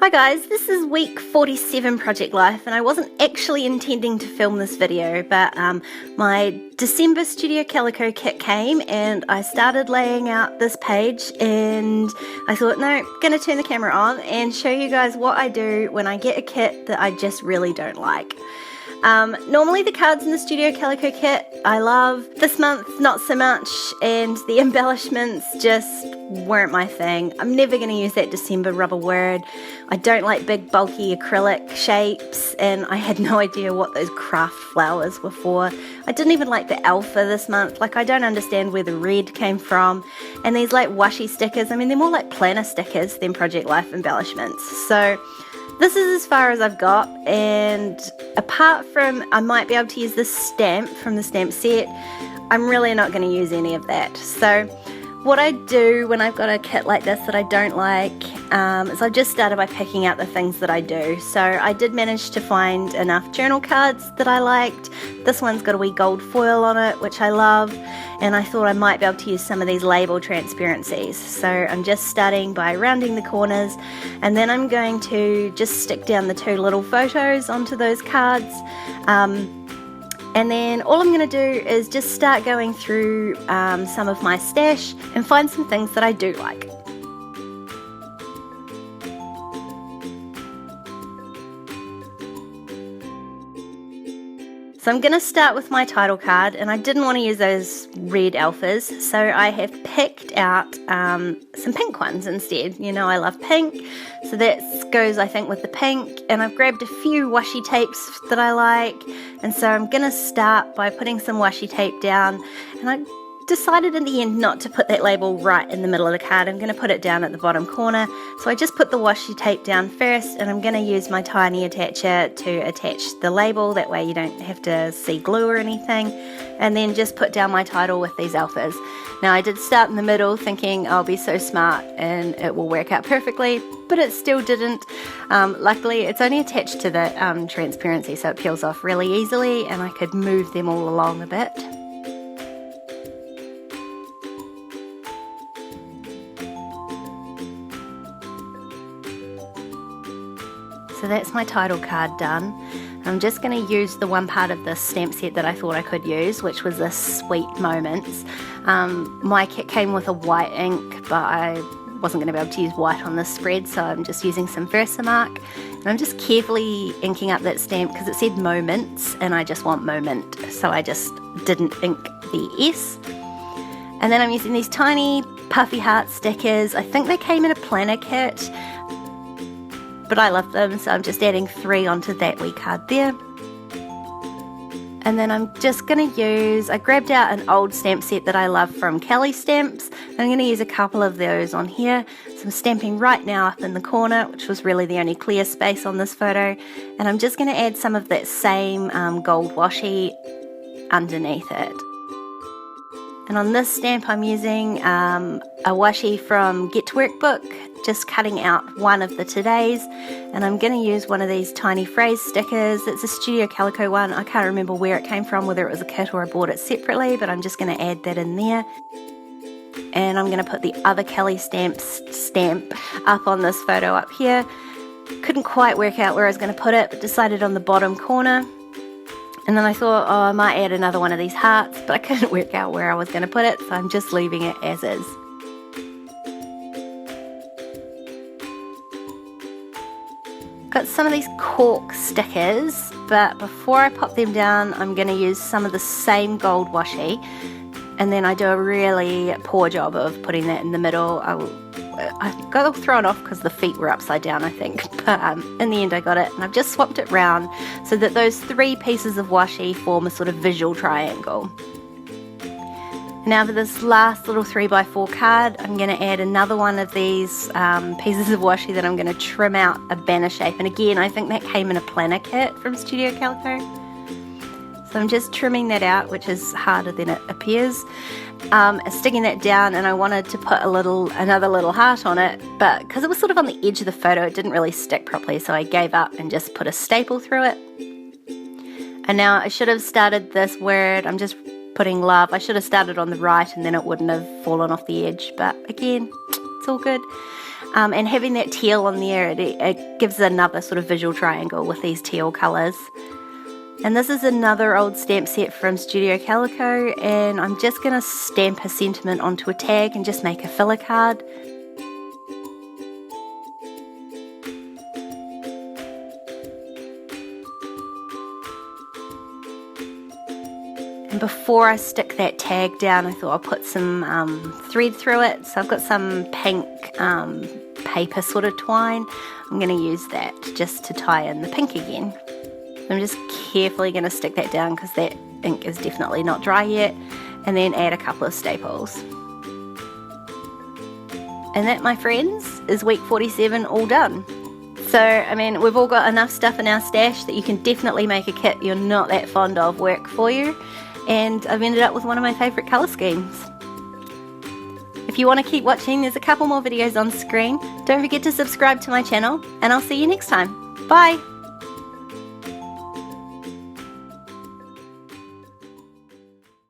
Hi guys, this is week 47 Project Life, and I wasn't actually intending to film this video, but my December Studio Calico kit came and I started laying out this page, and I thought, no, gonna turn the camera on and show you guys what I do when I get a kit that I just really don't like. Normally the cards in the Studio Calico kit I love. This month not so much, and the embellishments just weren't my thing. I'm never going to use that December rubber word. I don't like big bulky acrylic shapes, and I had no idea what those craft flowers were for. I didn't even like the alpha this month. Like, I don't understand where the red came from. And these like washi stickers, I mean, they're more like planner stickers than Project Life embellishments. So this is as far as I've got, and apart from I might be able to use this stamp from the stamp set, I'm really not going to use any of that. So what I do when I've got a kit like this that I don't like is I just started by picking out the things that I do. So I did manage to find enough journal cards that I liked. This one's got a wee gold foil on it, which I love, and I thought I might be able to use some of these label transparencies. So I'm just starting by rounding the corners, and then I'm going to just stick down the two little photos onto those cards. And then all I'm going to do is just start going through some of my stash and find some things that I do like. So I'm going to start with my title card, and I didn't want to use those red alphas, so I have picked out some pink ones instead. You know, I love pink, so that goes, I think, with the pink, and I've grabbed a few washi tapes that I like, and so I'm going to start by putting some washi tape down, and I decided in the end not to put that label right in the middle of the card. I'm going to put it down at the bottom corner. So I just put the washi tape down first, and I'm going to use my tiny attacher to attach the label. That way you don't have to see glue or anything. And then just put down my title with these alphas. Now I did start in the middle thinking I'll be so smart and it will work out perfectly, but it still didn't. Luckily it's only attached to the transparency, so it peels off really easily, and I could move them all along a bit. So that's my title card done. I'm just going to use the one part of this stamp set that I thought I could use, which was this Sweet Moments. My kit came with a white ink, but I wasn't going to be able to use white on this spread, so I'm just using some Versamark. And I'm just carefully inking up that stamp because it said Moments, and I just want Moment, so I just didn't ink the S. And then I'm using these tiny puffy heart stickers. I think they came in a planner kit, but I love them, so I'm just adding 3 onto that wee card there. And then I'm just going to use, I grabbed out an old stamp set that I love from Kelly Stamps. I'm going to use a couple of those on here. So I'm stamping right now up in the corner, which was really the only clear space on this photo. And I'm just going to add some of that same gold washi underneath it. And on this stamp I'm using a washi from Get to Work book, just cutting out one of the Todays, and I'm going to use one of these tiny phrase stickers. It's a Studio Calico one. I can't remember where it came from, whether it was a kit or I bought it separately, but I'm just going to add that in there. And I'm going to put the other Kelly stamp up on this photo up here. Couldn't quite work out where I was going to put it, but decided on the bottom corner. And then I thought, oh, I might add another one of these hearts, but I couldn't work out where I was going to put it, so I'm just leaving it as is. Got some of these cork stickers, but before I pop them down, I'm going to use some of the same gold washi, and then I do a really poor job of putting that in the middle. I got all thrown off because the feet were upside down, I think, but in the end I got it, and I've just swapped it round so that those 3 pieces of washi form a sort of visual triangle. Now for this last little 3x4 card, I'm going to add another one of these pieces of washi that I'm going to trim out a banner shape. And again, I think that came in a planner kit from Studio Calico. So I'm just trimming that out, which is harder than it appears. Sticking that down, and I wanted to put another little heart on it, but because it was sort of on the edge of the photo, it didn't really stick properly, so I gave up and just put a staple through it. And now I should have started this word, I'm just putting love. I should have started on the right and then it wouldn't have fallen off the edge, but again, it's all good. And having that teal on there, it gives another sort of visual triangle with these teal colours. And this is another old stamp set from Studio Calico, and I'm just going to stamp a sentiment onto a tag and just make a filler card. And before I stick that tag down, I thought I'll put some thread through it. So I've got some pink paper sort of twine. I'm going to use that just to tie in the pink again. I'm just carefully going to stick that down because that ink is definitely not dry yet, and then add a couple of staples. And that, my friends, is week 47 all done. So, I mean, we've all got enough stuff in our stash that you can definitely make a kit you're not that fond of work for you, and I've ended up with one of my favourite colour schemes. If you want to keep watching, there's a couple more videos on screen. Don't forget to subscribe to my channel, and I'll see you next time. Bye!